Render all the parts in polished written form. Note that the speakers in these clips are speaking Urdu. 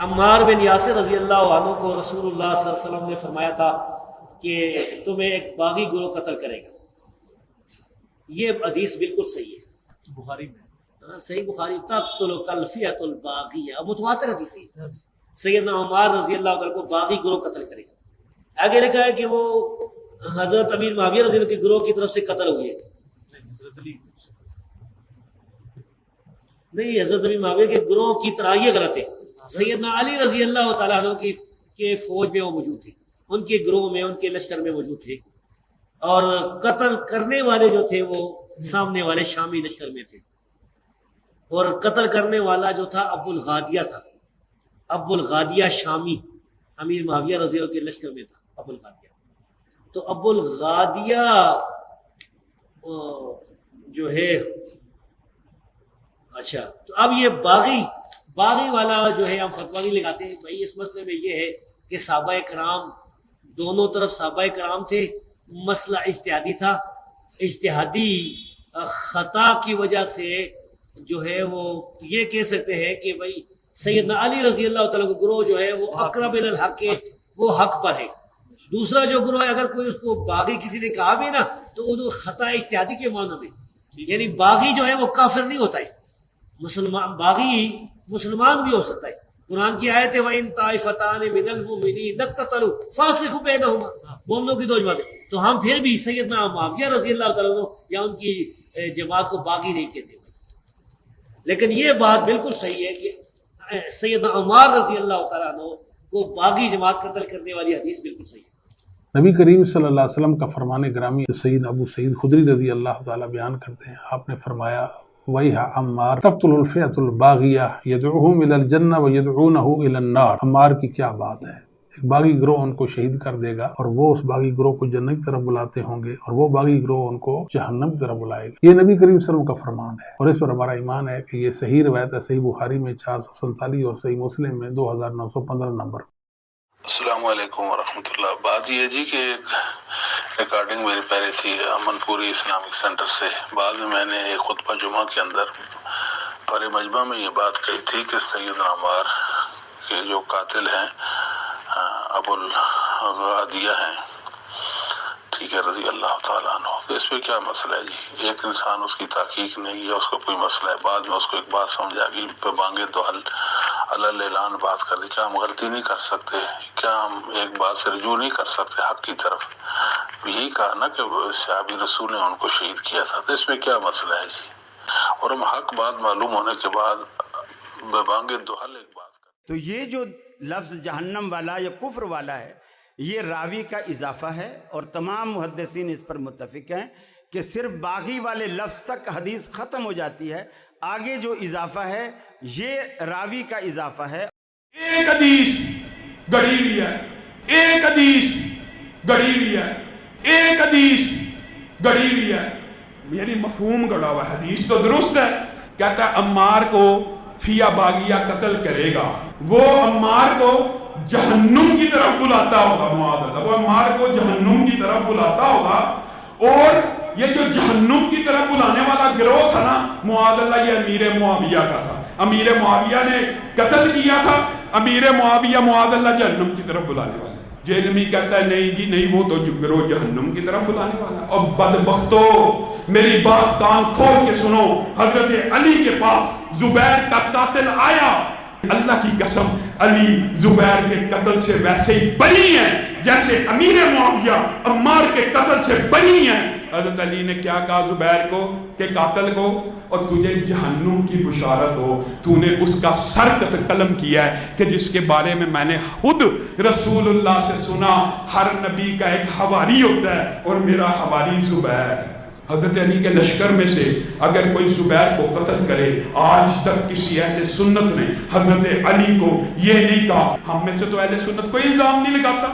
عمار بن یاسر رضی اللہ عنہ کو رسول اللہ صلی اللہ علیہ وسلم نے فرمایا تھا کہ تمہیں ایک باغی گروہ قتل کرے گا. یہ حدیث بالکل صحیح ہے, بخاری میں صحیح بخاری. تقتل الفئۃ الباغیہ, متواتر حدیث ہے. سیدنا عمار رضی اللہ عنہ کو باغی گروہ قتل کرے گا. آگے لکھا ہے کہ وہ حضرت امیر معاویہ رضی اللہ کے گروہ کی طرف سے قتل ہوئے. حضرت علی نہیں, حضرت امیر معاویہ کے گروہ کی طرح, یہ غلط ہے. سیدنا علی رضی اللہ تعالیٰ عنہ کے فوج میں وہ موجود تھے, ان کے گروہ میں, ان کے لشکر میں موجود تھے. اور قتل کرنے والے جو تھے وہ سامنے والے شامی لشکر میں تھے. اور قتل کرنے والا جو تھا ابو الغادیہ تھا. ابو الغادیہ شامی امیر معاویہ رضی اللہ کے لشکر میں تھا. ابو الغادیہ, تو ابو الغادیہ جو ہے, اچھا, تو اب یہ باغی والا جو ہے ہم فتویٰ نہیں لگاتے ہیں بھائی. اس مسئلے میں یہ ہے کہ صحابہ کرام, دونوں طرف صحابہ کرام تھے, مسئلہ اجتہادی تھا. اجتہادی خطا کی وجہ سے جو ہے وہ یہ کہہ سکتے ہیں کہ بھائی سیدنا علی رضی اللہ تعالیٰ کا گروہ جو ہے وہ اقرب الی الحق ہے, وہ حق پر ہے. دوسرا جو گروہ ہے, اگر کوئی اس کو باغی کسی نے کہا بھی نا تو وہ خطا اجتہادی کے معنی میں, یعنی باغی جو ہے وہ کافر نہیں ہوتا ہے. مسلمان باغی مسلمان بھی ہو سکتا ہے. قرآن کی آیت ہے وَإِن طَائِفَتَانِ مِنَ الْمُؤْمِنِينَ اقْتَتَلُوا فَأَصْلِحُوا بَيْنَهُمَا. مومنوں کی دو جماعتیں, تو ہم پھر بھی سیدنا معاویہ رضی اللہ تعالیٰ عنہ یا ان کی جماعت کو باغی نہیں کہتے. لیکن یہ بات بالکل صحیح ہے کہ سیدنا عمار رضی اللہ تعالیٰ عنہ کو باغی جماعت قتل کرنے والی حدیث بالکل صحیح ہے. نبی کریم صلی اللہ علیہ وسلم کا فرمان گرامی سید ابو سعید خدری رضی اللہ تعالیٰ بیان کرتے ہیں, آپ نے فرمایا وَيْحَ عمار تقتل الفئۃ الباغیہ یدعوہم الی الجنہ ویدعونہ الی النار. عمار کی کیا بات ہے, ایک باغی گروہ ان کو شہید کر دے گا اور وہ اس باغی گروہ کو جنت کی طرف بلاتے ہوں گے, اور وہ باغی گروہ ان کو جہنم کی طرف بلائے گا. یہ نبی کریم صلی اللہ علیہ وسلم کا فرمان ہے, اور اس پر ہمارا ایمان ہے کہ یہ صحیح روایت ہے. صحیح بخاری میں 447 اور صحیح مسلم میں 2915 نمبر. السلام علیکم ورحمۃ اللہ. بات یہ جی کہ ایک ریکارڈنگ میری پہلے تھی امن پوری اسلامک سینٹر سے. بعد میں نے ایک خطبہ جمعہ کے اندر پر مجمع میں یہ بات کہی تھی کہ سیدنا عمار کے جو قاتل ہیں ابو الغادیہ ہیں, ٹھیک ہے, رضی اللہ تعالیٰ عنہ. تو اس پہ کیا مسئلہ ہے جی؟ ایک انسان اس کی تحقیق نہیں ہے, اس کو کوئی مسئلہ ہے, بعد میں اس کو ایک بات سمجھ آ گئی, پہ مانگے تو حل اللہ اعلان بات کر دی. کیا ہم غلطی نہیں کر سکتے؟ کیا ہم ایک بات سے رجوع نہیں کر سکتے حق کی طرف؟ یہی کہا نا کہ صحابی رسول نے ان کو شہید کیا تھا, تو اس میں کیا مسئلہ ہے جی؟ اور ہم حق بات معلوم ہونے کے بعد بے مانگے تو حل ایک بات کر. تو یہ جو لفظ جہنم والا یا کفر والا ہے, یہ راوی کا اضافہ ہے, اور تمام محدثین اس پر متفق ہیں کہ صرف باغی والے لفظ تک حدیث ختم ہو جاتی ہے. آگے جو اضافہ ہے یہ راوی کا اضافہ ہے. ایک حدیث گڑھی ہوئی ہے, ایک حدیث گڑھی ہوئی ہے, ایک حدیث گڑھی ہوئی ہے, یعنی مفہوم گڑا ہوا ہے. حدیث تو درست ہے, کہتا ہے عمار کو فیہ باغیہ قتل کرے گا, وہ عمار کو جہنم کی طرف بلاتا ہوگا. معاذ اللہ, وہ عمار کو جہنم کی طرف بلاتا ہوگا. اور یہ جو جہنم کی طرف بلانے والا گروہ تھا نا, معاذ اللہ, یہ امیر معاویہ کا تھا. امیر معاویہ نے قتل کیا تھا. امیر معاویہ معاذ اللہ جہنم کی طرف بلانے والا. جہنمی کہتا ہے نہیں جی نہیں, وہ تو گروہ جہنم کی طرف بلانے والا. اور بدبختو, میری بات کان کھول کے سنو, حضرت علی کے پاس زبیر کا قاتل آیا. اللہ کی قسم علی زبیر کے قتل سے ویسے ہی بری ہیں جیسے امیر معاویہ عمار کے قتل سے بری ہیں. حضرت علی نے کیا کہا زبیر کو کہ قاتل کو, اور تجھے جہنم کی بشارت ہو, تو نے اس کا سر قلم کیا ہے کہ جس کے بارے میں میں نے خود رسول اللہ سے سنا, ہر نبی کا ایک حواری ہوتا ہے اور میرا حواری زبیر. حضرت علی کے لشکر میں سے اگر کوئی زبیر کو قتل کرے, آج تک کسی اہل سنت نے حضرت علی کو یہ نہیں کہا. ہم میں سے تو اہل سنت کوئی الزام نہیں لگاتا.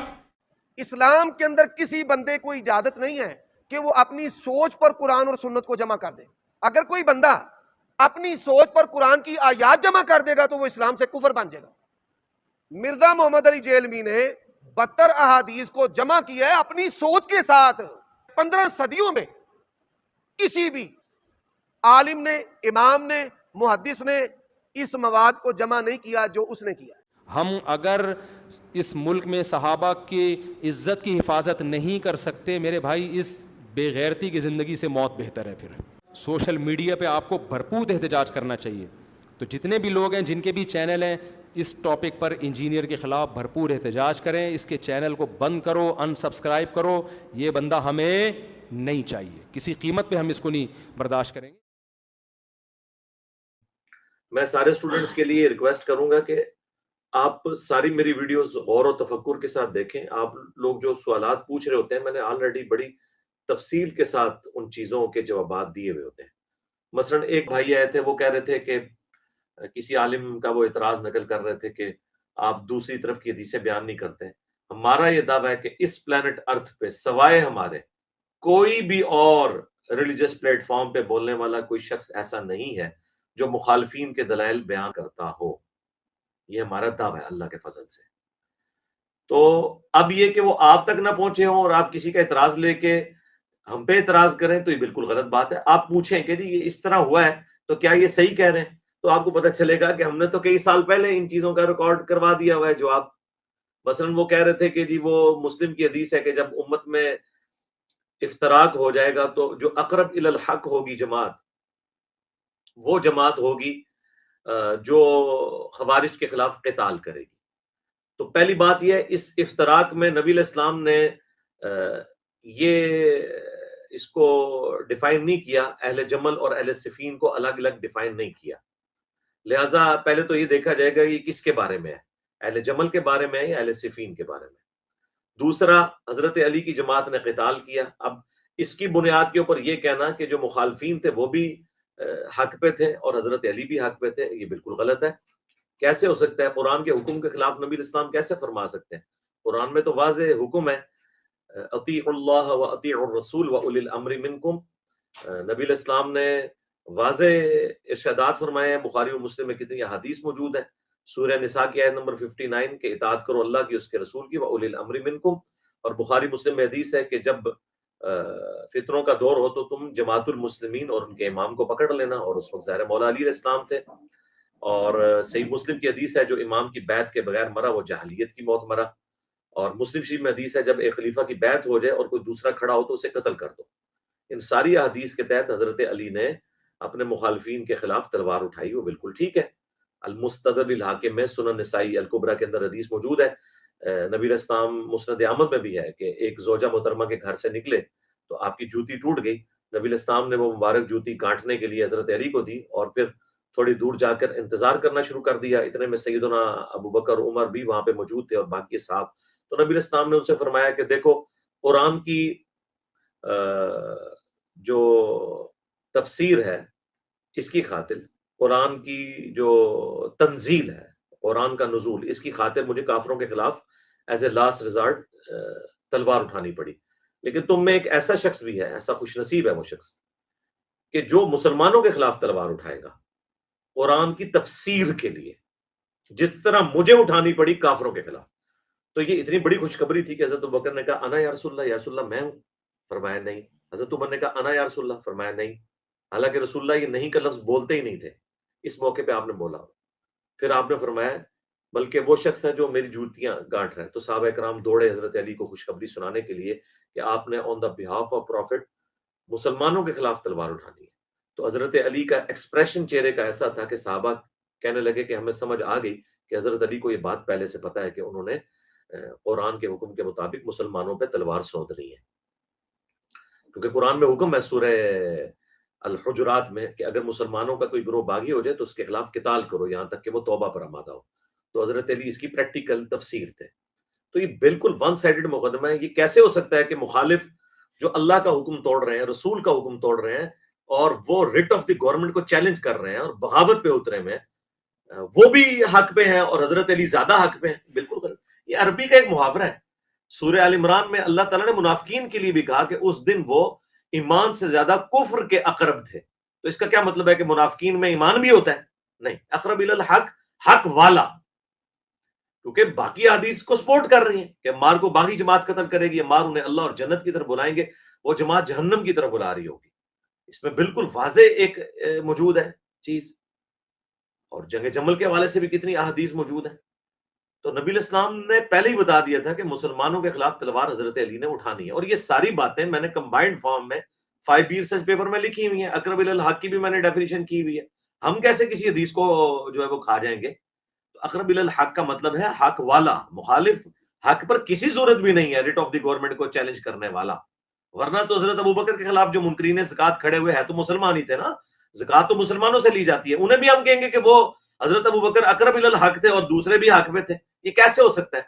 اسلام کے اندر کسی بندے کو اجازت نہیں ہے کہ وہ اپنی سوچ پر قرآن اور سنت کو جمع کر دے. اگر کوئی بندہ اپنی سوچ پر قرآن کی آیات جمع کر دے گا تو وہ اسلام سے کفر بن جائے گا. مرزا محمد علی جیلمی نے 72 احادیث کو جمع کیا ہے اپنی سوچ کے ساتھ. 15 صدیوں میں کسی بھی عالم نے, امام نے, محدث نے اس مواد کو جمع نہیں کیا جو اس نے کیا. ہم اگر اس ملک میں صحابہ کی عزت کی حفاظت نہیں کر سکتے میرے بھائی، اس بے غیرتی کی زندگی سے موت بہتر ہے. پھر سوشل میڈیا پہ آپ کو بھرپور احتجاج کرنا چاہیے. تو جتنے بھی لوگ ہیں، جن کے بھی چینل ہیں، اس ٹاپک پر انجینئر کے خلاف بھرپور احتجاج کریں. اس کے چینل کو بند کرو، ان سبسکرائب کرو. یہ بندہ ہمیں نہیں چاہیے، کسی قیمت پہ ہم اس کو نہیں برداشت کریں گے. میں سارے اسٹوڈنٹس کے لیے ریکویسٹ کروں گا کہ آپ ساری میری ویڈیوز غور و تفکر کے ساتھ دیکھیں. آپ لوگ جو سوالات پوچھ رہے ہوتے ہیں، میں نے آلریڈی بڑی تفصیل کے ساتھ ان چیزوں کے جوابات دیے ہوئے ہوتے ہیں. مثلا ایک بھائی آئے تھے، وہ کہہ رہے تھے کہ کسی عالم کا وہ اعتراض نقل کر رہے تھے کہ آپ دوسری طرف کی حدیثیں بیان نہیں کرتے. ہمارا یہ دعویٰ ہے کہ اس پلانٹ ارتھ پہ سوائے ہمارے کوئی بھی اور ریلیجس پلیٹ فارم پہ بولنے والا کوئی شخص ایسا نہیں ہے جو مخالفین کے دلائل بیان کرتا ہو. یہ ہمارا دعویٰ ہے اللہ کے فضل سے. تو اب یہ کہ وہ آپ تک نہ پہنچے ہوں اور آپ کسی کا اعتراض لے کے ہم پہ اعتراض کریں تو یہ بالکل غلط بات ہے. آپ پوچھیں کہ جی یہ اس طرح ہوا ہے تو کیا یہ صحیح کہہ رہے ہیں، تو آپ کو پتہ چلے گا کہ ہم نے تو کئی سال پہلے ان چیزوں کا ریکارڈ کروا دیا ہوا ہے. جو آپ مثلا وہ کہہ رہے تھے کہ جی وہ مسلم کی حدیث ہے کہ جب امت میں افتراق ہو جائے گا تو جو اقرب الی الحق ہوگی جماعت، وہ جماعت ہوگی جو خوارج کے خلاف قتال کرے گی. تو پہلی بات یہ ہے، اس افتراق میں نبی علیہ السلام نے یہ اس کو ڈیفائن نہیں کیا، اہل جمل اور اہل صفین کو الگ الگ ڈیفائن نہیں کیا. لہٰذا پہلے تو یہ دیکھا جائے گا یہ کس کے بارے میں ہے، اہل جمل کے بارے میں ہے یا اہل صفین کے بارے میں. دوسرا، حضرت علی کی جماعت نے قتال کیا. اب اس کی بنیاد کے اوپر یہ کہنا کہ جو مخالفین تھے وہ بھی حق پہ تھے اور حضرت علی بھی حق پہ تھے، یہ بالکل غلط ہے. کیسے ہو سکتا ہے؟ قرآن کے حکم کے خلاف نبی الاسلام کیسے فرما سکتے ہیں؟ قرآن میں تو واضح حکم ہے، اطیعوا اللہ و اطیعوا الرسول و اولی الامر منکم. نبی الاسلام نے واضح ارشادات فرمائے ہیں. بخاری و مسلم میں کتنی احادیث موجود ہیں. سورہ نساء کی آیت نمبر 59 کہ اطاعت کرو اللہ کی، اس کے رسول کی، و اولی الامر منکم. اور بخاری مسلم میں حدیث ہے کہ جب فتنوں کا دور ہو تو تم جماعت المسلمین اور ان کے امام کو پکڑ لینا. اور اس وقت ظاہر مولا علی علیہ السلام تھے. اور صحیح مسلم کی حدیث ہے جو امام کی بیعت کے بغیر مرا وہ جاہلیت کی موت مرا. اور مسلم شریف میں حدیث ہے جب ایک خلیفہ کی بیعت ہو جائے اور کوئی دوسرا کھڑا ہو تو اسے قتل کر دو. ان ساری احادیث کے تحت حضرت علی نے اپنے مخالفین کے خلاف تلوار اٹھائی، وہ بالکل ٹھیک ہے. المستدرک للحاکم میں، سنن نسائی الکبریٰ کے اندر حدیث موجود ہے. نبی علیہ السلام مسند احمد میں بھی ہے کہ ایک زوجہ محترمہ کے گھر سے نکلے تو آپ کی جوتی ٹوٹ گئی. نبی علیہ السلام نے وہ مبارک جوتی کاٹنے کے لیے حضرت علی کو دی اور پھر تھوڑی دور جا کر انتظار کرنا شروع کر دیا. اتنے میں سیدنا ابو بکر عمر بھی وہاں پہ موجود تھے اور باقی صحاب. تو نبی علیہ السلام نے ان سے فرمایا کہ دیکھو، قرآن کی جو تفسیر ہے اس کی خاطر، قرآن کی جو تنزیل ہے، قرآن کا نزول، اس کی خاطر مجھے کافروں کے خلاف ایز اے لاسٹ ریزارٹ تلوار اٹھانی پڑی. لیکن تم میں ایک ایسا شخص بھی ہے، ایسا خوش نصیب ہے وہ شخص کہ جو مسلمانوں کے خلاف تلوار اٹھائے گا قرآن کی تفسیر کے لیے، جس طرح مجھے اٹھانی پڑی کافروں کے خلاف. تو یہ اتنی بڑی خوشخبری تھی کہ حضرت ابوبکر نے کہا انا یا رسول اللہ، یا رسول اللہ میں ہوں؟ فرمایا نہیں. حضرت عمر نے کہا انا یا رسول اللہ، فرمایا نہیں. حالانکہ رسول اللہ یہ نہیں کا لفظ بولتے ہی نہیں تھے. اس موقع پہ آپ نے بولا. پھر آپ نے فرمایا بلکہ وہ شخص ہے جو میری جوتیاں گانٹ رہا ہے. تو صحابہ کرام دوڑے حضرت علی کو خوشخبری سنانے کے لیے کہ آپ نے آن دا بہاف آف پروفٹ مسلمانوں کے خلاف تلوار اٹھانی ہے. تو حضرت علی کا ایکسپریشن چہرے کا ایسا تھا کہ صحابہ کہنے لگے کہ ہمیں سمجھ آ گئی کہ حضرت علی کو یہ بات پہلے سے پتہ ہے کہ انہوں نے قرآن کے حکم کے مطابق مسلمانوں پہ تلوار سونتنی ہے. کیونکہ قرآن میں حکم ہے سورہ الحجرات میں کہ اگر مسلمانوں کا کوئی گروہ باغی ہو جائے تو اس کے خلاف قتال کرو یہاں تک کہ وہ توبہ پر آمادہ ہو. تو حضرت علی اس کی پریکٹیکل تفسیر تھے. تو یہ بالکل ون سائیڈڈ مقدمہ ہے. یہ کیسے ہو سکتا ہے کہ مخالف جو اللہ کا حکم توڑ رہے ہیں، رسول کا حکم توڑ رہے ہیں اور وہ ریٹ آف دی گورنمنٹ کو چیلنج کر رہے ہیں اور بغاوت پہ اترے میں، وہ بھی حق پہ ہیں اور حضرت علی زیادہ حق پہ ہیں؟ بالکل غلط. یہ عربی کا ایک محاورہ ہے. سورہ آل عمران میں اللہ تعالیٰ نے منافقین کے لیے بھی کہا کہ اس دن وہ ایمان سے زیادہ کفر کے اقرب تھے. تو اس کا کیا مطلب ہے کہ منافقین میں ایمان بھی ہوتا ہے؟ نہیں. اقرب الی الحق، حق والا، کیونکہ باقی حدیث کو سپورٹ کر رہی ہیں کہ مار کو باغی جماعت قتل کرے گی، مار انہیں اللہ اور جنت کی طرف بلائیں گے، وہ جماعت جہنم کی طرف بلا رہی ہوگی. اس میں بالکل واضح ایک موجود ہے چیز. اور جنگ جمل کے حوالے سے بھی کتنی احادیث موجود ہیں. تو نبی علیہ السلام نے پہلے ہی بتا دیا تھا کہ مسلمانوں کے خلاف تلوار حضرت علی نے اٹھانی ہے، اور یہ ساری باتیں میں نے کمبائنڈ فارم میں 5B ریسرچ پیپر میں لکھی ہوئی ہیں، اقرب الی الحق کی بھی میں نے ڈیفینیشن کی ہوئی ہے. ہم کیسے کسی حدیث کو جو ہے وہ کھا جائیں گے؟ تو اقرب الی الحق کا مطلب ہے حق والا، مخالف حق پر کسی صورت بھی نہیں ہے ریٹ آف دی گورنمنٹ کو چیلنج کرنے والا. ورنہ تو حضرت ابوبکر کے خلاف جو منکرین زکوٰۃ کھڑے ہوئے ہیں تو مسلمان ہی تھے نا، زکوٰۃ تو مسلمانوں سے لی جاتی ہے، انہیں بھی ہم کہیں گے کہ وہ حضرت ابوبکر اقرب الی الحق تھے اور دوسرے بھی حق میں تھے. یہ کیسے ہو سکتا ہے؟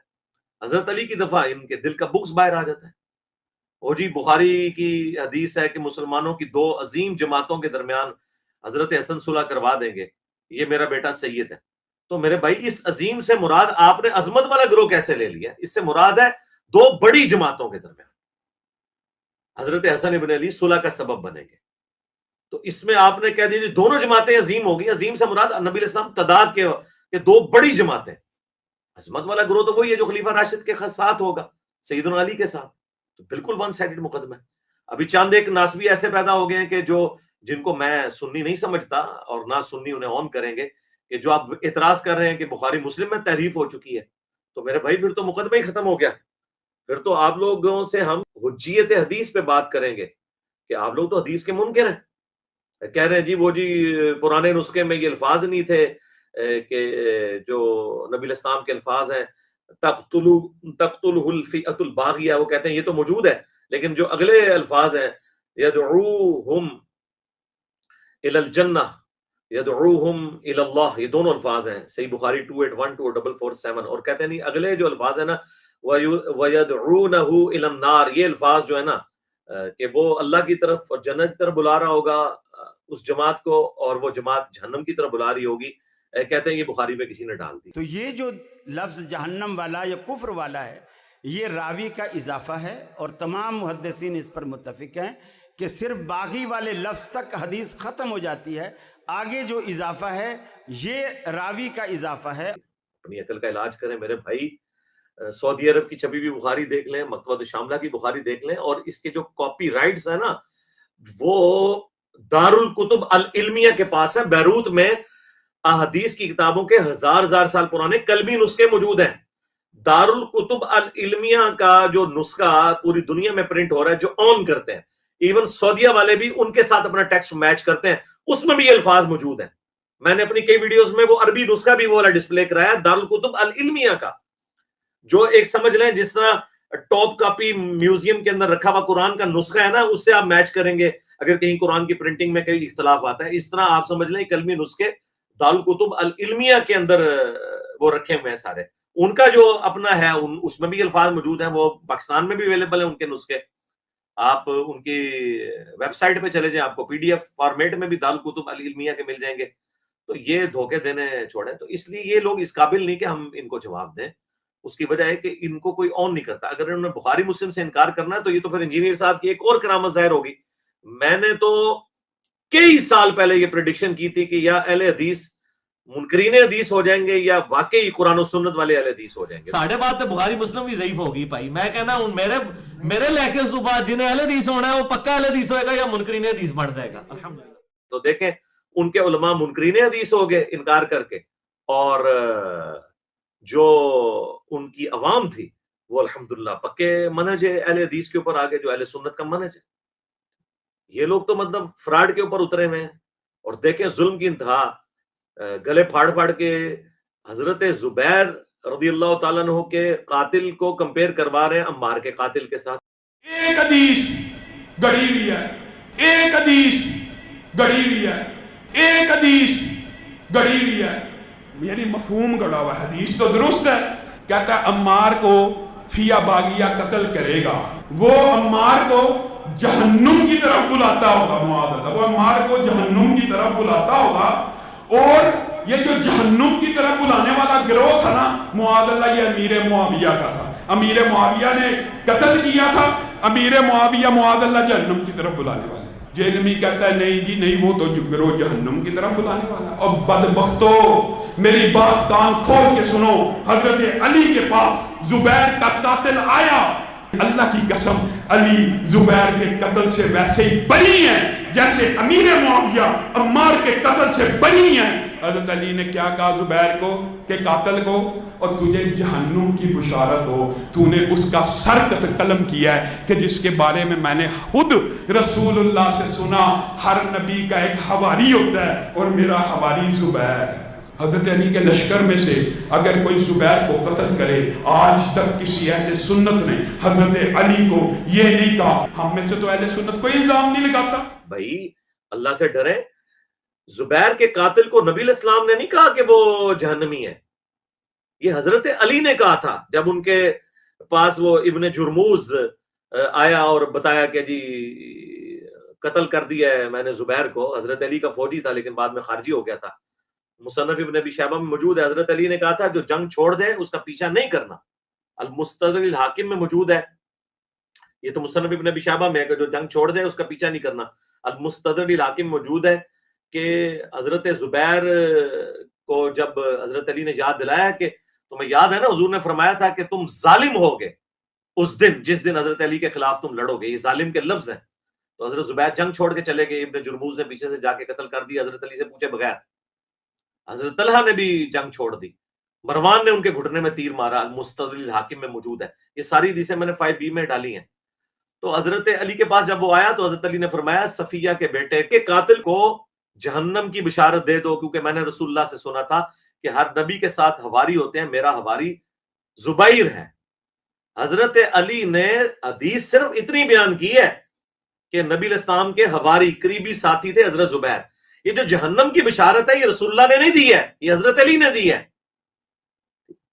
حضرت علی کی دفعہ ان کے دل کا بغض باہر آ جاتا ہے. وہ جی بخاری کی حدیث ہے کہ مسلمانوں کی 2 عظیم جماعتوں کے درمیان حضرت حسن صلح کروا دیں گے، یہ میرا بیٹا سید ہے. تو میرے بھائی اس عظیم سے مراد آپ نے عظمت والا گروہ کیسے لے لیا؟ اس سے مراد ہے 2 بڑی جماعتوں کے درمیان حضرت حسن ابن علی صلح کا سبب بنیں گے. تو اس میں آپ نے کہہ دیا دونوں جماعتیں عظیم ہوگی. عظیم سے مراد نبی علیہ السلام تعداد کے 2 بڑی جماعتیں. عظمت والا گروہ تو وہی ہے جو خلیفہ راشد کے ساتھ ہوگا، سیدنا علی کے ساتھ. تو بالکل ون سائیڈڈ مقدمہ ہے. ابھی چند ایک ناسبی ایسے پیدا ہو گئے ہیں کہ جن کو میں سنی نہیں سمجھتا اور نہ سنی انہیں آن کریں گے، کہ جو آپ اعتراض کر رہے ہیں کہ بخاری مسلم میں تحریف ہو چکی ہے. تو میرے بھائی پھر تو مقدمہ ہی ختم ہو گیا. پھر تو آپ لوگوں سے ہم حجیت حدیث پہ بات کریں گے کہ آپ لوگ تو حدیث کے منکر ہیں. کہہ رہے ہیں جی وہ جی پرانے نسخے میں یہ الفاظ نہیں تھے کہ جو نبی علیہ السلام کے الفاظ ہیں تقتلہ الفئۃ الباغیہ، وہ کہتے ہیں یہ تو موجود ہے، لیکن جو اگلے الفاظ ہیں یدعوہم الی الجنہ یدعوہم الی اللہ، یہ دونوں الفاظ ہیں صحیح بخاری 2812 اور 447. اور کہتے ہیں نہیں اگلے جو الفاظ ہیں نا وَيَدْعُونَهُ إِلَى النَّارِ، یہ الفاظ جو ہے نا کہ وہ اللہ کی طرف اور جنت کی طرف بلا رہا ہوگا اس جماعت کو، اور وہ جماعت جہنم کی طرف بلا رہی ہوگی. کہتے ہیں یہ بخاری میں کسی نے ڈال دی. تو یہ جو لفظ جہنم والا یا کفر والا ہے یہ راوی کا اضافہ ہے، اور تمام محدثین اس پر متفق ہیں کہ صرف باغی والے لفظ تک حدیث ختم ہو جاتی ہے، آگے جو اضافہ ہے یہ راوی کا اضافہ ہے. اپنی عقل کا علاج کریں میرے بھائی. سعودی عرب کی چھپی ہوئی بخاری دیکھ لیں، مکتبۃ شاملہ کی بخاری دیکھ لیں، اور اس کے جو کاپی رائٹس ہیں نا وہ دارالکتب العلمیہ کے پاس ہے. بیروت میں احادیث کی کتابوں کے ہزار سال پرانے قلمی نسخے موجود ہیں. دارالکتب العلمیہ کا جو نسخہ پوری دنیا میں پرنٹ ہو رہا ہے جو آن کرتے ہیں، ایون سعودیہ والے بھی ان کے ساتھ اپنا ٹیکسٹ میچ کرتے ہیں، اس میں بھی یہ الفاظ موجود ہیں. میں نے اپنی کئی ویڈیوز میں وہ عربی نسخہ بھی وہ والا ڈسپلے کرایا دارالکتب العلمیہ کا، جو ایک سمجھ لیں جس طرح ٹاپ کاپی میوزیم کے اندر رکھا ہوا قرآن کا نسخہ ہے نا، اس سے آپ میچ کریں گے اگر کہیں قرآن کی پرنٹنگ میں کئی اختلاف آتا ہے. اس طرح آپ سمجھ لیں قلمی نسخے دارالکتب العلمیہ کے اندر وہ رکھے ہوئے ہیں سارے. ان کا جو اپنا ہے اس میں بھی الفاظ موجود ہیں، وہ پاکستان میں بھی اویلیبل ہیں ان کے نسخے. آپ ان کی ویب سائٹ پہ چلے جائیں، آپ کو PDF فارمیٹ میں بھی دارالکتب العلمیہ کے مل جائیں گے. تو یہ دھوکے دینے چھوڑیں. تو اس لیے یہ لوگ اس قابل نہیں کہ ہم ان کو جواب دیں. اس کی وجہ ہے کہ ان کو کوئی آن نہیں کرتا. اگر انہوں نے بخاری مسلم سے انکار کرنا ہے تو یہ تو پھر انجینئر صاحب کی ایک اور کرامت ظاہر ہوگی. میں نے تو کئی سال پہلے یہ پریڈکشن کی تھی کہ یا اہل حدیث منکرین حدیث ہو جائیں گے یا واقعی قرآن و سنت والے اہل حدیث ہو جائیں گے. ساڑھے بات تو بخاری مسلم بھی ضعیف ہوگی بھائی. میں کہنا ہوں میرے لیکچرز کے بعد جنہیں اہل حدیث ہونا ہے وہ پکا اہل حدیث ہوئے گا یا منکرین حدیث بن جائے گا. الحمدللہ. تو دیکھیں ان کے علماء منکرین حدیث ہو گئے انکار کر کے، اور جو ان کی عوام تھی وہ الحمدللہ پکے منہج اہل حدیث کے اوپر آگے، جو اہل سنت کا منہج ہے. یہ لوگ تو مطلب فراڈ کے اوپر اترے ہوئے ہیں. اور دیکھیں ظلم کی انتہا، گلے پھاڑ کے حضرت زبیر رضی اللہ تعالیٰ عنہ کے قاتل کو کمپیئر کروا رہے ہیں عمار کے قاتل کے ساتھ. ایک حدیث گڑی ہوئی ہے، ایک حدیث گڑی ہوئی ہے، ایک حدیث گڑی ہوئی ہے، یعنی مفہوم گڑا ہوا. حدیث تو درست ہے، کہتا ہے عمار کو فیا باغیہ قتل کرے گا، وہ عمار کو جہنم کی طرف بلاتا ہوگا. معاذ اللہ، وہ عمار کو جہنم کی طرف بلاتا ہوگا. اور یہ جو جہنم کی طرف بلانے والا گروہ تھا نا معاذ اللہ، یہ امیر معاویہ کا تھا. امیر معاویہ نے قتل کیا تھا امیر معاویہ معاذ اللہ جہنم کی طرف بلانے والے. جہنمی کہتا ہے نہیں جی نہیں، وہ تو گروہ جہنم کی طرف بلانے والا. اور بدبختو میری بات کان کھول کے سنو، حضرت علی کے پاس زبیر کا قاتل آیا. اللہ کی قسم علی زبیر کے قتل سے ویسے ہی بری ہیں جیسے امیر معاویہ عمار کے قتل سے بری ہیں. حضرت علی نے کیا کہا زبیر کو کہ قاتل کو، اور تجھے جہنم کی بشارت ہو، تو نے اس کا سر قلم کیا ہے کہ جس کے بارے میں نے خود رسول اللہ سے سنا، ہر نبی کا ایک حواری ہوتا ہے اور میرا حواری زبیر ہے۔ حضرت علی کے لشکر میں سے اگر کوئی زبیر کو قتل کرے، آج تک کسی اہل سنت نے حضرت علی کو یہ نہیں کہا۔ ہم میں سے تو اہل سنت کوئی الزام نہیں لگاتا۔ بھائی اللہ سے ڈرے، زبیر کے قاتل کو نبی علیہ السلام نے نہیں کہا کہ وہ جہنمی ہے، یہ حضرت علی نے کہا تھا جب ان کے پاس وہ ابن جرموز آیا اور بتایا کہ جی قتل کر دیا ہے میں نے زبیر کو۔ حضرت علی کا فوجی تھا لیکن بعد میں خارجی ہو گیا تھا، مصنف ابن ابی شیبہ میں موجود ہے۔ حضرت علی نے کہا تھا جو جنگ چھوڑ دے اس کا پیچھا نہیں کرنا، المستدرک الحاکم میں موجود ہے، یہ تو مصنف ابن ابی شیبہ میں ہے کہ جو جنگ چھوڑ دے اس کا پیچھا نہیں کرنا۔ المستدرک الحاکم موجود ہے کہ حضرت زبیر کو جب حضرت علی نے یاد دلایا کہ تمہیں یاد ہے نا حضور نے فرمایا تھا کہ تم ظالم ہوگے اس دن جس دن حضرت علی کے خلاف تم لڑو گے، یہ ظالم کے لفظ ہیں، تو حضرت زبیر جنگ چھوڑ کے چلے گئے، ابن جرموز نے پیچھے سے جا کے قتل کر دیا حضرت علی سے پوچھے بغیر۔ حضرت طلحہ نے بھی جنگ چھوڑ دی، مروان نے ان کے گھٹنے میں تیر مارا، المستدرک الحاکم میں موجود ہے۔ یہ ساری حدیثیں میں نے 5B میں ڈالی ہیں۔ تو حضرت علی کے پاس جب وہ آیا تو حضرت علی نے فرمایا صفیہ کے بیٹے کے قاتل کو جہنم کی بشارت دے دو، کیونکہ میں نے رسول اللہ سے سنا تھا کہ ہر نبی کے ساتھ حواری ہوتے ہیں، میرا حواری زبیر ہے۔ حضرت علی نے حدیث صرف اتنی بیان کی ہے کہ نبی علیہ السلام کے حواری قریبی ساتھی تھے حضرت زبیر۔ یہ جو جہنم کی بشارت ہے یہ رسول اللہ نے نہیں دی ہے، یہ حضرت علی نے دی ہے۔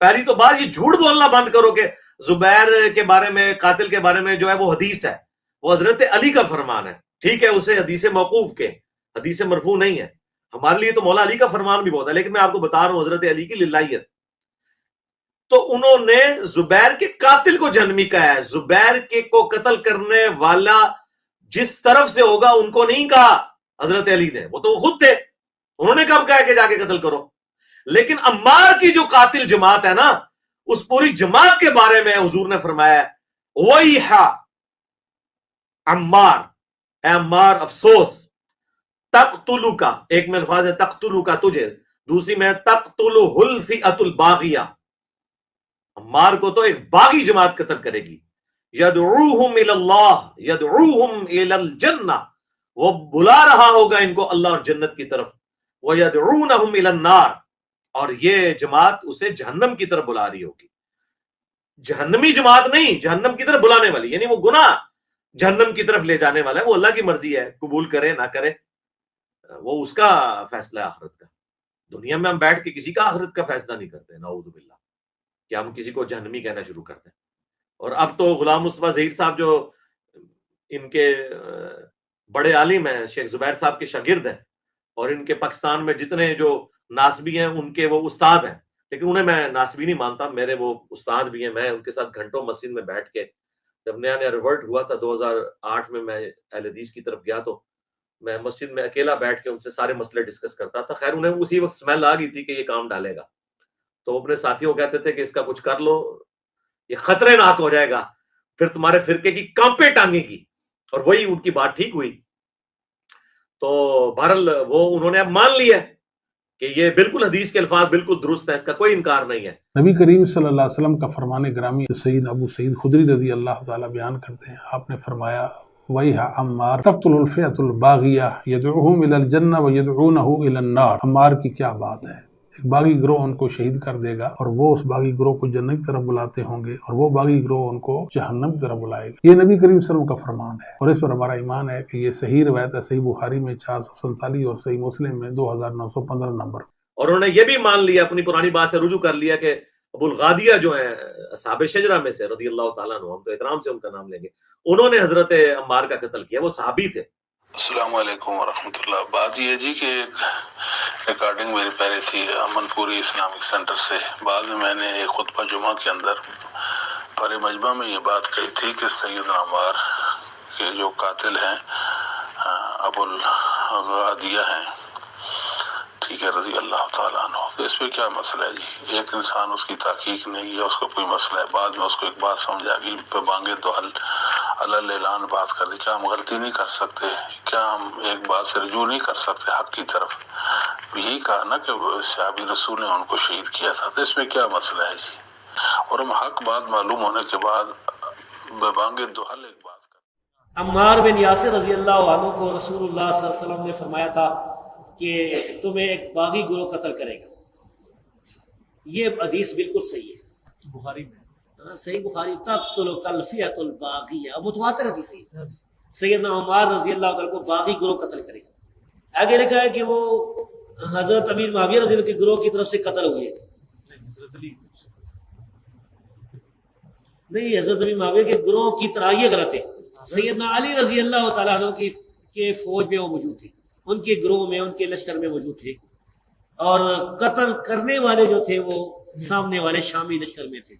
پہلی تو بات یہ جھوٹ بولنا بند کرو کہ زبیر کے بارے میں، قاتل کے بارے میں جو ہے وہ حدیث ہے، وہ حضرت علی کا فرمان ہے۔ ٹھیک ہے اسے حدیث موقوف کے، حدیث مرفوع نہیں ہے، ہمارے لیے تو مولا علی کا فرمان بھی بہت ہے، لیکن میں آپ کو بتا رہا ہوں حضرت علی کی للہیت۔ تو انہوں نے زبیر کے قاتل کو جہنمی کہا ہے، زبیر کے کو قتل کرنے والا جس طرف سے ہوگا ان کو نہیں کہا حضرت علی نے، وہ تو وہ خود تھے، انہوں نے کب کہا کہ جا کے قتل کرو۔ لیکن عمار کی جو قاتل جماعت ہے نا، اس پوری جماعت کے بارے میں حضور نے فرمایا وَيْحَ عمار، اے عمار افسوس، تقتلک، ایک میں الفاظ ہے تقتلک تجھے، دوسری میں تقتلہ الفئۃ الباغیہ، عمار کو تو ایک باغی جماعت قتل کرے گی، یدعوہم الی اللہ یدعوہم الی الجنہ، وہ بلا رہا ہوگا ان کو اللہ اور جنت کی طرف، وَيَدْعُونَهُمْ إِلَى النَّارِ، اور یہ جماعت اسے جہنم کی طرف بلا رہی ہوگی۔ جہنمی جماعت نہیں، جہنم کی طرف بلانے والی، یعنی وہ گناہ جہنم کی طرف لے جانے والا ہے، وہ اللہ کی مرضی ہے، قبول کرے نہ کرے وہ اس کا فیصلہ ہے آخرت کا۔ دنیا میں ہم بیٹھ کے کسی کا آخرت کا فیصلہ نہیں کرتے، نعوذ باللہ، کہ ہم کسی کو جہنمی کہنا شروع کرتے ہیں۔ اور اب تو غلام مصطفیٰ ظہیر صاحب جو ان کے بڑے عالم ہیں، شیخ زبیر صاحب کے شاگرد ہیں، اور ان کے پاکستان میں جتنے جو ناسبی ہیں ان کے وہ استاد ہیں، لیکن انہیں میں ناسبی نہیں مانتا، میرے وہ استاد بھی ہیں، میں ان کے ساتھ گھنٹوں مسجد میں بیٹھ کے، جب نیا نیا ریورٹ ہوا تھا 2008 میں اہل حدیث کی طرف گیا تو میں مسجد میں اکیلا بیٹھ کے ان سے سارے مسئلے ڈسکس کرتا تھا۔ خیر انہیں اسی وقت سمیل آ گئی تھی کہ یہ کام ڈالے گا، تو وہ اپنے ساتھیوں کو کہتے تھے کہ اس کا کچھ کر لو، یہ خطرے ناک ہو جائے گا، پھر تمہارے فرقے کی کانپیں ٹانگے گی، اور وہی ان کی بات ٹھیک ہوئی۔ تو بہرحال وہ انہوں نے اب مان لیا کہ یہ بالکل حدیث کے الفاظ بالکل درست ہے، اس کا کوئی انکار نہیں ہے۔ نبی کریم صلی اللہ علیہ وسلم کا فرمان گرامی سید ابو سعید خدری رضی اللہ تعالیٰ بیان کرتے ہیں، آپ نے فرمایا وَيْحَ عمار تقتل الفئۃ الباغیہ یدعوہم الی الجنہ ویدعونہ الی النار، عمار کی کیا بات ہے، ایک باغی گروہ ان کو شہید کر دے گا اور وہ اس باغی گروہ کو جنت کی طرف بلاتے ہوں گے، اور وہ باغی گروہ ان کو جہنم کی طرف بلائے گا۔ یہ نبی کریم صلی اللہ علیہ وسلم کا فرمان ہے، اور اس پر ہمارا ایمان ہے کہ یہ صحیح روایت ہے، صحیح بخاری میں 447 اور صحیح مسلم میں 2915 نمبر۔ اور انہوں نے یہ بھی مان لیا، اپنی پرانی بات سے رجوع کر لیا کہ ابو الغادیہ جو ہیں اصحاب شجرہ میں سے رضی اللہ تعالیٰ عنہ، ہم تو احترام سے ان کا نام لیں گے، انہوں نے حضرت عمار کا قتل کیا، وہ صحابی تھے۔ السلام علیکم ورحمۃ اللہ۔ بات یہ جی کہ ایک ریکارڈنگ میری پیاری تھی امن پوری اسلامک سینٹر سے، بعد میں نے ایک خطبہ جمعہ کے اندر پر مجمع میں یہ بات کہی تھی کہ سیدنا عمار کے جو قاتل ہیں ابو الغادیہ ہیں، ٹھیک ہے، رضی اللہ تعالیٰ عنہ، تو اس پہ کیا مسئلہ ہے جی؟ ایک انسان اس کی تحقیق نہیں ہے، اس کو کوئی مسئلہ ہے، بعد میں اس کو ایک بات سمجھ آ گئی، پہ مانگے تو اللہ اعلان بات کر دی، کیا ہم غلطی نہیں کر سکتے؟ کیا ہم ایک بات سے رجوع نہیں کر سکتے حق کی طرف؟ یہی کہا نا کہ صحابی رسول نے ان کو شہید کیا تھا، تو اس میں کیا مسئلہ ہے جی؟ اور ہم حق بات معلوم ہونے کے بعد ببانگ دہل ایک بات کریں۔ عمار بن یاسر رضی اللہ عنہ کو رسول اللہ صلی اللہ علیہ وسلم نے فرمایا تھا کہ تمہیں ایک باغی گروہ قتل کرے گا۔ یہ حدیث بالکل صحیح ہے، بخاری میں صحیح بخاری، تقتل الفئۃ الباغیہ، متواتر حدیث ہے۔ سیدنا عمار رضی اللہ عنہ کو باغی گروہ قتل کرے گا۔ آگے لکھا ہے کہ وہ حضرت امیر معاویہ رضی اللہ عنہ کے گروہ کی طرف سے قتل ہوئے، نہیں، حضرت علی نہیں حضرت امیر معاویہ کے گروہ کی طرح، یہ غلط ہے۔ سیدنا علی رضی اللہ تعالیٰ عنہ کے فوج میں وہ موجود تھے، ان کے گروہ میں، ان کے لشکر میں موجود تھے، اور قتل کرنے والے جو تھے وہ سامنے والے شامی لشکر میں تھے،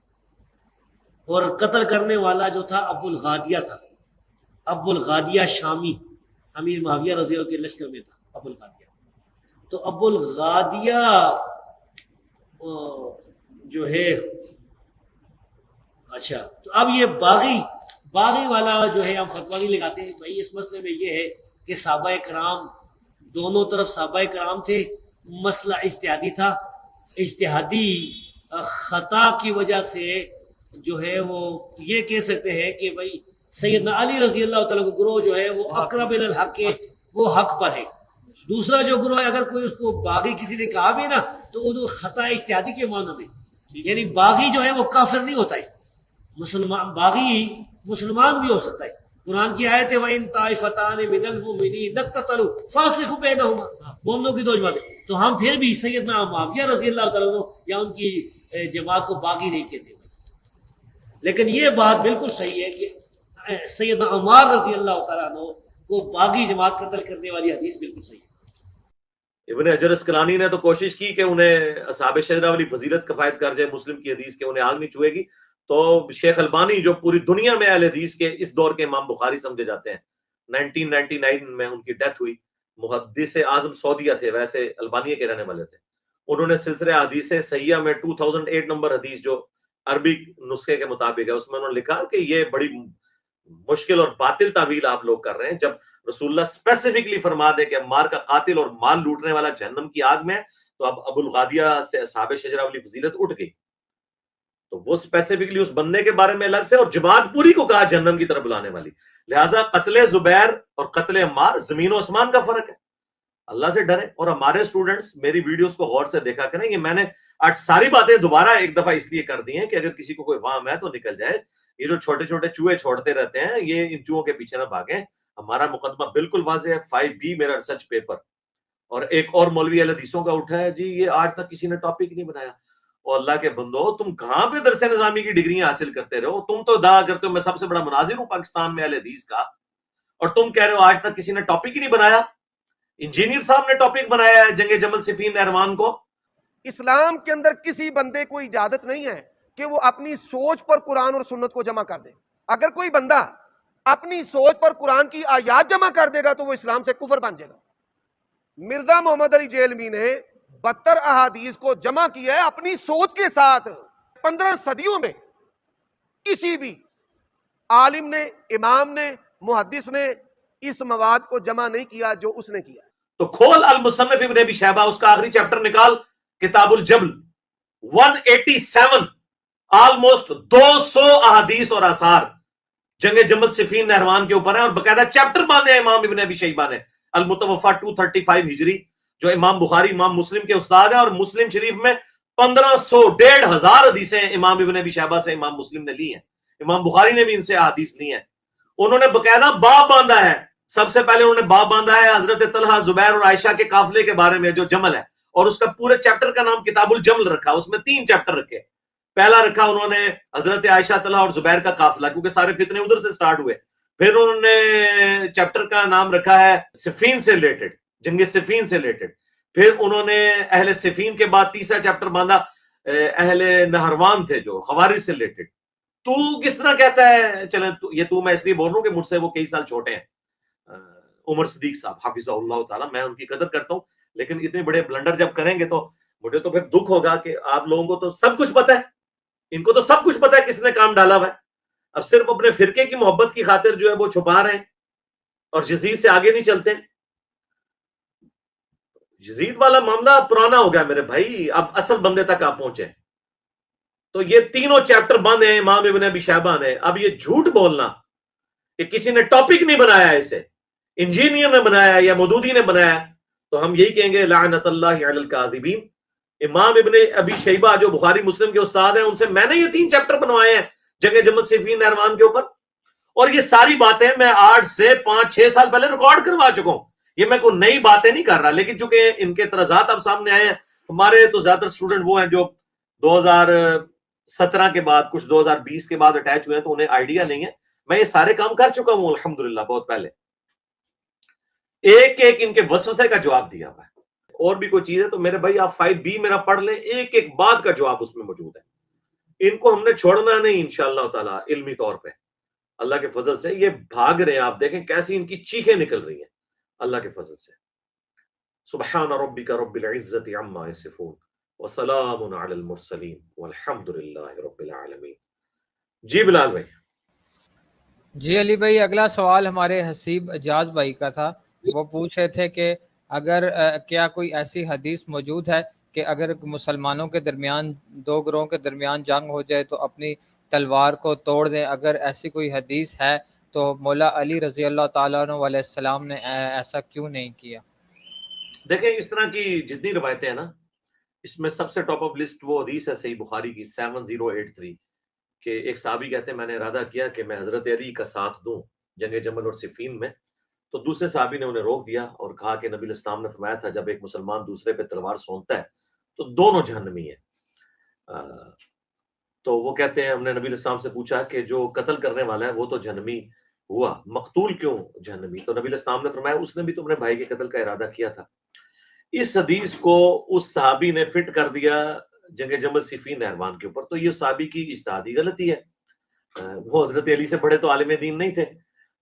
اور قتل کرنے والا جو تھا ابو الغادیہ تھا، ابو الغادیہ شامی امیر معاویہ رضی اللہ کے لشکر میں تھا ابو الغادیہ۔ تو ابو الغادیہ جو ہے، اچھا، تو اب یہ باغی والا جو ہے ہم فتویٰ نہیں لگاتے ہیں بھائی۔ اس مسئلے میں یہ ہے کہ صحابہ کرام دونوں طرف صحابہ کرام تھے، مسئلہ اجتہادی تھا، اجتہادی خطا کی وجہ سے جو ہے وہ یہ کہہ سکتے ہیں کہ بھائی سیدنا علی رضی اللہ تعالیٰ کا گروہ جو ہے وہ اقرب الی الحق ہے، وہ حق پر ہے۔ دوسرا جو گروہ ہے، اگر کوئی اس کو باغی کسی نے کہا بھی نا تو وہ خطا اجتہادی کے معنی میں، یعنی باغی جو ہے وہ کافر نہیں ہوتا ہے، مسلمان باغی مسلمان بھی ہو سکتا ہے۔ قرآن کی آیت ہے وَإِن طَائِفَتَانِ مِنَ الْمُؤْمِنِينَ اقْتَتَلُوا فَأَصْلِحُوا بَيْنَهُمَا، مومنوں کی دو جماعتیں، تو ہم پھر بھی سیدنا معاویہ رضی اللہ تعالیٰ عنہ یا ان کی جماعت کو باغی نہیں کہتے۔ لیکن یہ بات بالکل صحیح ہے کہ سیدنا عمار رضی اللہ تعالیٰ عنہ کو باغی جماعت قتل کرنے والی حدیث بالکل صحیح ہے۔ ابن حجر اسقلانی نے تو کوشش کی کہ انہیں اصحاب شجرہ والی فضیلت کفایت کر جائے مسلم کی حدیث کے، انہیں آگ نہیں چھوئے گی۔ تو شیخ البانی جو پوری دنیا میں اہل حدیث کے اس دور کے امام بخاری سمجھے جاتے ہیں، 1999 میں ان کی ڈیتھ ہوئی، محدث اعظم سعودیہ تھے، ویسے البانیہ کے رہنے والے تھے۔ انہوں نے سلسلہ حدیث صحیحہ میں 2008 نمبر حدیث جو عربی نسخے کے مطابق ہے، اس میں انہوں نے لکھا کہ یہ بڑی مشکل اور باطل تعویل آپ لوگ کر رہے ہیں، جب رسول اللہ اسپیسیفکلی فرما دے کہ عمار کا قاتل اور مال لوٹنے والا جہنم کی آگ میں ہے، تو اب ابو الغادیہ سے اصحاب شجرہ والی فضیلت اٹھ گئی۔ تو وہ اسپیسیفکلی اس بندے کے بارے میں الگ سے، اور جماعت پوری کو کہا جہنم کی طرف بلانے والی۔ لہٰذا قتل زبیر اور قتل عمار زمین و آسمان کا فرق ہے۔ اللہ سے ڈریں، اور ہمارے اسٹوڈنٹس میری ویڈیوز کو غور سے دیکھا کریں۔ یہ میں نے آج ساری باتیں دوبارہ ایک دفعہ اس لیے کر دی ہیں کہ اگر کسی کو کوئی وہم ہے تو نکل جائے۔ یہ جو چھوٹے چھوٹے چوہے چھوڑتے رہتے ہیں، یہ ان چوہوں کے پیچھے نہ بھاگیں۔ ہمارا مقدمہ بالکل واضح ہے، 5B میرا ریسرچ پیپر، اور ایک اور مولوی اہل حدیثوں کا اٹھا ہے جی یہ آج تک کسی نے ٹاپک نہیں بنایا۔ اور اللہ کے بندو، تم کہاں پہ درس نظامی کی ڈگریاں حاصل کرتے رہو؟ تم تو دعا کرتے ہو میں سب سے بڑا مناظر ہوں پاکستان میں اہل حدیث کا، اور تم کہہ رہے ہو آج تک کسی نے ٹاپک ہی نہیں بنایا۔ انجینئر صاحب نے ٹاپک بنایا ہے جنگ جمل صفین نہروان کو۔ اسلام کے اندر کسی بندے کو اجازت نہیں ہے کہ وہ اپنی سوچ پر قرآن اور سنت کو جمع کر دے۔ اگر کوئی بندہ اپنی سوچ پر قرآن کی آیات جمع کر دے گا تو وہ اسلام سے کفر بن جائے گا۔ مرزا محمد علی جیلمی نے 72 احادیث کو جمع کیا ہے اپنی سوچ کے ساتھ۔ 15 صدیوں میں کسی بھی عالم نے، امام نے، محدث نے اس مواد کو جمع نہیں کیا جو اس نے کیا۔ تو کھول المصنف ابن ابی شیبہ، اس کا آخری چیپٹر نکال، کتاب الجبل، 187 آلموسٹ 200 احادیث اور آثار جنگ جمل صفین نہروان کے اوپر ہیں، اور باقاعدہ چیپٹر باندھے ہیں امام ابن ابی شیبہ نے، المتوفا 235 ہجری، جو امام بخاری امام مسلم کے استاد ہیں، اور مسلم شریف میں 1500 1500 حدیثیں امام ابن ابی شیبہ سے امام مسلم نے لی ہیں، امام بخاری نے بھی ان سے احادیث لی ہیں۔ انہوں نے باقاعدہ باب باندھا ہے، سب سے پہلے انہوں نے باب باندھا ہے حضرت طلحہ، زبیر اور عائشہ کے قافلے کے بارے میں جو جمل ہے، اور اس کا پورے چیپٹر کا نام کتاب الجمل رکھا، اس میں 3 چیپٹر رکھے۔ پہلا رکھا انہوں نے حضرت عائشہ، طلحہ اور زبیر کا قافلہ، کیونکہ سارے فتنے ادھر سے سٹارٹ ہوئے۔ پھر انہوں نے چیپٹر کا نام رکھا ہے صفین سے ریلیٹڈ، جنگ صفین سے ریلیٹڈ۔ پھر انہوں نے اہل صفین کے بعد تیسرا چیپٹر باندھا اہل نہروان تھے جو خوارج سے ریلیٹڈ۔ تو کس طرح کہتا ہے، چلیں یہ تو میں اس لیے بول رہا ہوں کہ مجھ سے وہ کئی سال چھوٹے ہیں، عمر صدیق صاحب حافظہ اللہ تعالیٰ، میں ان کی قدر کرتا ہوں، لیکن اتنے بڑے بلنڈر جب کریں گے تو مجھے تو پھر دکھ ہوگا کہ آپ لوگوں کو تو سب کچھ پتہ ہے، ان کو تو سب کچھ پتہ ہے کس نے کام ڈالا ہوا ہے، اب صرف اپنے فرقے کی محبت کی خاطر جو ہے وہ چھپا رہے ہیں اور یزید سے آگے نہیں چلتے۔ یزید والا معاملہ پرانا ہو گیا میرے بھائی، اب اصل بندے تک آپ پہنچے. تو یہ تینوں چیپٹر بند ہیں امام ابن ابی شیبہ نے. اب یہ جھوٹ بولنا کہ کسی نے ٹاپک نہیں بنایا، اسے انجینئر نے بنایا یا مودودی نے بنایا، تو ہم یہی کہیں گے لعنت اللہ علی الکاذبین. امام ابن ابی شیبہ جو بخاری مسلم کے استاد ہیں، ان سے میں نے یہ 3 چیپٹر بنوائے ہیں جنگ جمل صفین نہروان کے اوپر. اور یہ ساری باتیں میں 8 سے 5-6 سال پہلے ریکارڈ کروا چکا ہوں. یہ میں کوئی نئی باتیں نہیں کر رہا، لیکن چونکہ ان کے اعتراضات اب سامنے آئے ہیں. ہمارے تو زیادہ تر اسٹوڈنٹ وہ ہیں جو 2017 کے بعد، کچھ 2020 کے بعد اٹیچ ہوئے ہیں، تو انہیں آئیڈیا نہیں ہے. میں یہ سارے کام کر چکا ہوں الحمدللہ بہت پہلے. ایک ایک ان کے وسوسے کا جواب دیا ہوا ہے. اور بھی کوئی چیز ہے تو میرے بھائی آپ 5B میرا پڑھ لیں، ایک ایک بات کا جواب اس میں موجود ہے. ان کو ہم نے چھوڑنا نہیں انشاءاللہ تعالی علمی طور پہ. اللہ کے فضل سے یہ بھاگ رہے ہیں، آپ دیکھیں کیسی ان کی چیخیں نکل رہی ہیں اللہ کے فضل سے. سبحان ربک رب العزت عما یصفون وسلام علی المرسلین والحمد للہ رب العالمین. جی بلال بھائی. جی علی بھائی، اگلا سوال ہمارے حسیب اجاز بھائی کا تھا. وہ پوچھ رہے تھے کہ اگر کیا کوئی ایسی حدیث موجود ہے کہ اگر مسلمانوں کے درمیان 2 گروہوں کے درمیان جنگ ہو جائے تو اپنی تلوار کو توڑ دیں. اگر ایسی کوئی حدیث ہے تو مولا علی رضی اللہ تعالیٰ عنہ علیہ السلام نے ایسا کیوں نہیں کیا؟ دیکھیں اس طرح کی جتنی روایتیں ہیں نا، اس میں سب سے ٹاپ آف لسٹ وہ حدیث ہے صحیح بخاری کی 7083 کہ ایک صحابی کہتے ہیں میں نے ارادہ کیا کہ میں حضرت علی کا ساتھ دوں جنگ جمل اور صفین میں. تو دوسرے صحابی نے انہیں روک دیا اور کہا کہ نبی الاسلام نے فرمایا تھا جب ایک مسلمان دوسرے پہ تلوار سونتتا ہے تو دونوں جہنمی ہیں. تو وہ کہتے ہیں ہم نے نبی الاسلام سے پوچھا کہ جو قتل کرنے والا ہے وہ تو جہنمی ہوا، مقتول کیوں جہنمی؟ تو نبی الاسلام نے فرمایا اس نے بھی تمہارے بھائی کے قتل کا ارادہ کیا تھا. اس حدیث کو اس صحابی نے فٹ کر دیا جنگ جمل صفین نہروان کے اوپر. تو یہ صحابی کی اجتہادی غلطی ہے. وہ حضرت علی سے بڑے تو عالم دین نہیں تھے.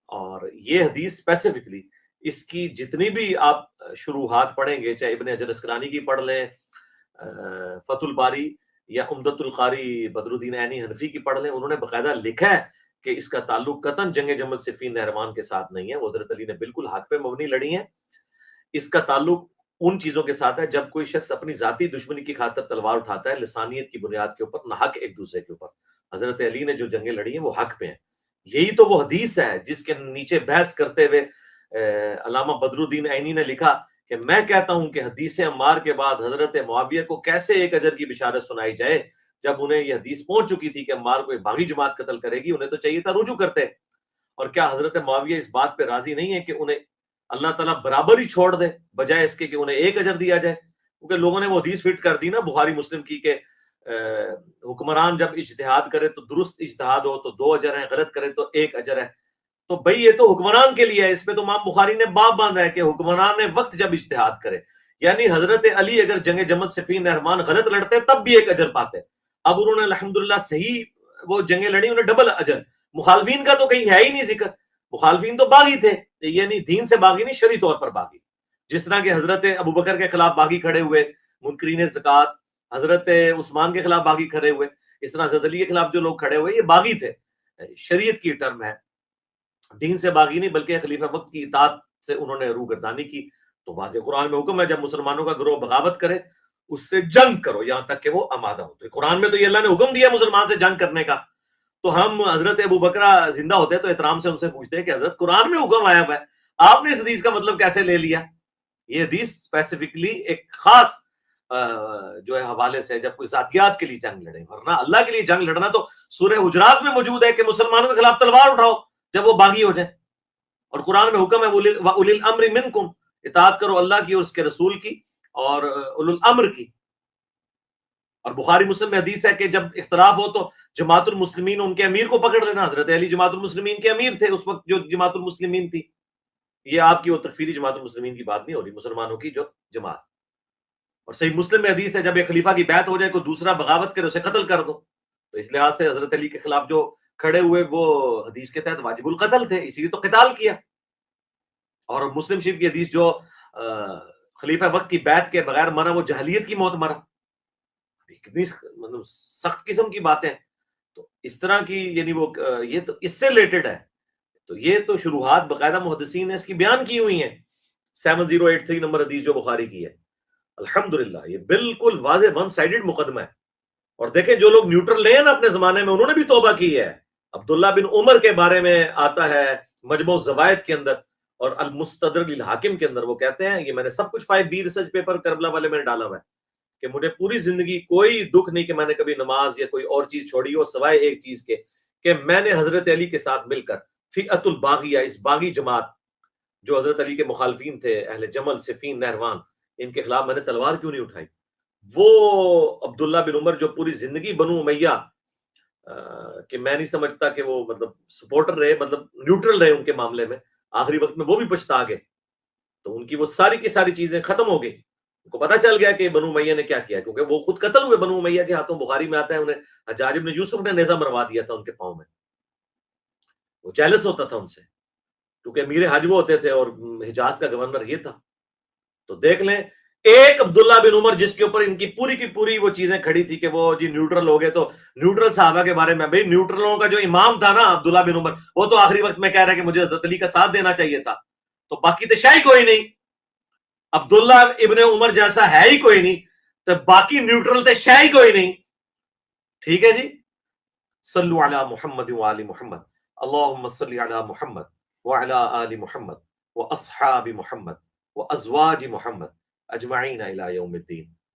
اور یہ حدیث اسپیسیفکلی اس کی جتنی بھی آپ شروحات پڑھیں گے، چاہے ابن حجر اسقلانی کی پڑھ لیں، فتح الباری یا عمدۃ القاری بدر الدین عینی حنفی کی پڑھ لیں، انہوں نے باقاعدہ لکھا ہے کہ اس کا تعلق قطعاً جنگ جمل صفین نہروان کے ساتھ نہیں ہے. وہ حضرت علی نے بالکل حق پہ مبنی لڑی ہیں. اس کا تعلق ان چیزوں کے ساتھ ہے جب کوئی شخص اپنی ذاتی دشمنی کی خاطر تلوار اٹھاتا ہے لسانیت کی بنیاد کے اوپر، نہ حق ایک دوسرے کے اوپر. حضرت علی نے جو جنگیں لڑی ہیں وہ حق پہ ہیں. یہی تو وہ حدیث ہے جس کے نیچے بحث کرتے ہوئے علامہ بدر الدین عینی نے لکھا کہ میں کہتا ہوں کہ حدیث عمار کے بعد حضرت معاویہ کو کیسے ایک اجر کی بشارت سنائی جائے جب انہیں یہ حدیث پہنچ چکی تھی کہ عمار کو ایک باغی جماعت قتل کرے گی. انہیں تو چاہیے تھا رجوع کرتے. اور کیا حضرت معاویہ اس بات پہ راضی نہیں ہے کہ انہیں اللہ تعالیٰ برابر ہی چھوڑ دے بجائے اس کے کہ انہیں ایک اجر دیا جائے؟ کیونکہ لوگوں نے وہ حدیث فٹ کر دی نا بخاری مسلم کی کہ حکمران جب اجتہاد کرے تو درست اجتہاد ہو تو 2 اجر ہیں، غلط کرے تو 1 اجر ہے. تو بھئی یہ تو حکمران کے لیے ہے. اس پہ تو امام بخاری نے باب باندھا ہے کہ حکمران نے وقت جب اجتہاد کرے، یعنی حضرت علی اگر جنگ جمل صفین نہروان غلط لڑتے تب بھی 1 اجر پاتے. اب انہوں نے الحمدللہ صحیح وہ جنگیں لڑی، انہیں ڈبل اجر. مخالفین کا تو کہیں ہے ہی نہیں ذکر. مخالفین تو باغی تھے، یعنی دین سے باغی نہیں، شرعی طور پر باغی. جس طرح کہ حضرت ابوبکر کے خلاف باغی کھڑے ہوئے منکرین زکوٰۃ، حضرت عثمان کے خلاف باغی کھڑے ہوئے، اس طرح حضرت علی کے خلاف جو لوگ کھڑے ہوئے یہ باغی تھے. شریعت کی ٹرم ہے، دین سے باغی نہیں بلکہ خلیفہ وقت کی اطاعت سے انہوں نے روگردانی کی. تو واضح قرآن میں حکم ہے جب مسلمانوں کا گروہ بغاوت کرے اس سے جنگ کرو یہاں تک کہ وہ آمادہ ہو. تو قرآن میں تو یہ اللہ نے حکم دیا مسلمان سے جنگ کرنے کا. تو ہم حضرت ابوبکر زندہ ہوتے تو احترام سے ان سے پوچھتے کہ حضرت قرآن میں حکم آیا ہوا ہے، آپ نے اس حدیث کا مطلب کیسے لے لیا؟ یہ حدیث اسپیسیفکلی ایک خاص جو ہے حوالے سے جب کوئی ذاتیات کے لیے جنگ لڑے، ورنہ اللہ کے لیے جنگ لڑنا تو سورہ حجرات میں موجود ہے کہ مسلمانوں کے خلاف تلوار اٹھاؤ جب وہ باغی ہو جائیں. اور قرآن میں حکم ہے وَأُولِي الْأَمْرِ مِنْكُمْ، اطاعت کرو اللہ کی اور اس کے رسول کی اور اولو الامر کی. اور بخاری مسلم میں حدیث ہے کہ جب اختلاف ہو تو جماعت المسلمین ان کے امیر کو پکڑ لینا. حضرت علی جماعت المسلمین کے امیر تھے اس وقت جو جماعت المسلمین تھی. یہ آپ کی وہ تکفیری جماعت المسلمین کی بات نہیں ہو رہی، مسلمانوں کی جو جماعت. اور صحیح مسلم میں حدیث ہے جب ایک خلیفہ کی بیعت ہو جائے کوئی دوسرا بغاوت کرے اسے قتل کر دو. تو اس لحاظ سے حضرت علی کے خلاف جو کھڑے ہوئے وہ حدیث کے تحت واجب القتل تھے، اسی لیے تو قتال کیا. اور مسلم شریف کی حدیث جو خلیفہ وقت کی بیعت کے بغیر مرا وہ جہلیت کی موت مرا. کتنی مطلب سخت قسم کی باتیں. تو اس طرح کی یعنی وہ یہ تو اس سے ریلیٹڈ ہے. تو یہ تو شروحات باقاعدہ محدثین نے اس کی بیان کی ہوئی ہیں. 7083 نمبر حدیث جو بخاری کی ہے الحمدللہ یہ بالکل واضح ون سائیڈڈ مقدمہ ہے. اور دیکھیں جو لوگ نیوٹرل رہے ہیں نا اپنے زمانے میں, انہوں نے بھی توبہ کی ہے. عبداللہ بن عمر کے بارے میں آتا ہے مجموع الزوائد کے اندر اور المستدرک للحاکم کے اندر, وہ کہتے ہیں, یہ میں نے سب کچھ 5B ریسرچ پیپر کربلا والے میں ڈالا ہوا ہے, کہ مجھے پوری زندگی کوئی دکھ نہیں کہ میں نے کبھی نماز یا کوئی اور چیز چھوڑی ہو سوائے ایک چیز کے کہ میں نے حضرت علی کے ساتھ مل کر فئۃ الباغیہ, اس باغی جماعت جو حضرت علی کے مخالفین تھے, اہل جمل, صفین, نہروان, ان کے خلاف میں نے تلوار کیوں نہیں اٹھائی. وہ عبداللہ بن عمر جو پوری زندگی بنو امیہ کہ میں نہیں سمجھتا کہ وہ مطلب سپورٹر رہے, مطلب نیوٹرل رہے ان کے معاملے میں, آخری وقت میں وہ بھی پچھتا گئے. تو ان کی وہ ساری کی ساری چیزیں ختم ہو گئی. ان کو پتا چل گیا کہ بنو امیہ نے کیا کیا, کیونکہ وہ خود قتل ہوئے بنو امیہ کے ہاتھوں. بخاری میں آتا ہے انہیں حجاج بن یوسف نے نیزہ مروا دیا تھا ان کے پاؤں میں. وہ جیلس ہوتا تھا ان سے, کیونکہ امیر حج وہ ہوتے تھے اور حجاز کا گورنر یہ تھا. تو دیکھ لیں ایک عبداللہ بن عمر جس کے اوپر ان کی پوری وہ چیزیں کھڑی تھی کہ وہ جی نیوٹرل ہو گئے. تو نیوٹرل صحابہ کے بارے میں, بھائی نیوٹرلوں کا جو امام تھا نا عبداللہ بن عمر, وہ تو آخری وقت میں کہہ رہا ہے کہ مجھے حضرت علی کا ساتھ دینا چاہیے تھا. تو باقی تو شاہی کوئی نہیں, عبداللہ ابن عمر جیسا ہے ہی کوئی نہیں, تو باقی نیوٹرل تو شاہی کوئی نہیں. ٹھیک ہے جی. صلو علی محمد وآل محمد, اللہم صلی علی محمد وعلی آل محمد واصحاب محمد وازواج محمد اجمعین الی یوم الدین.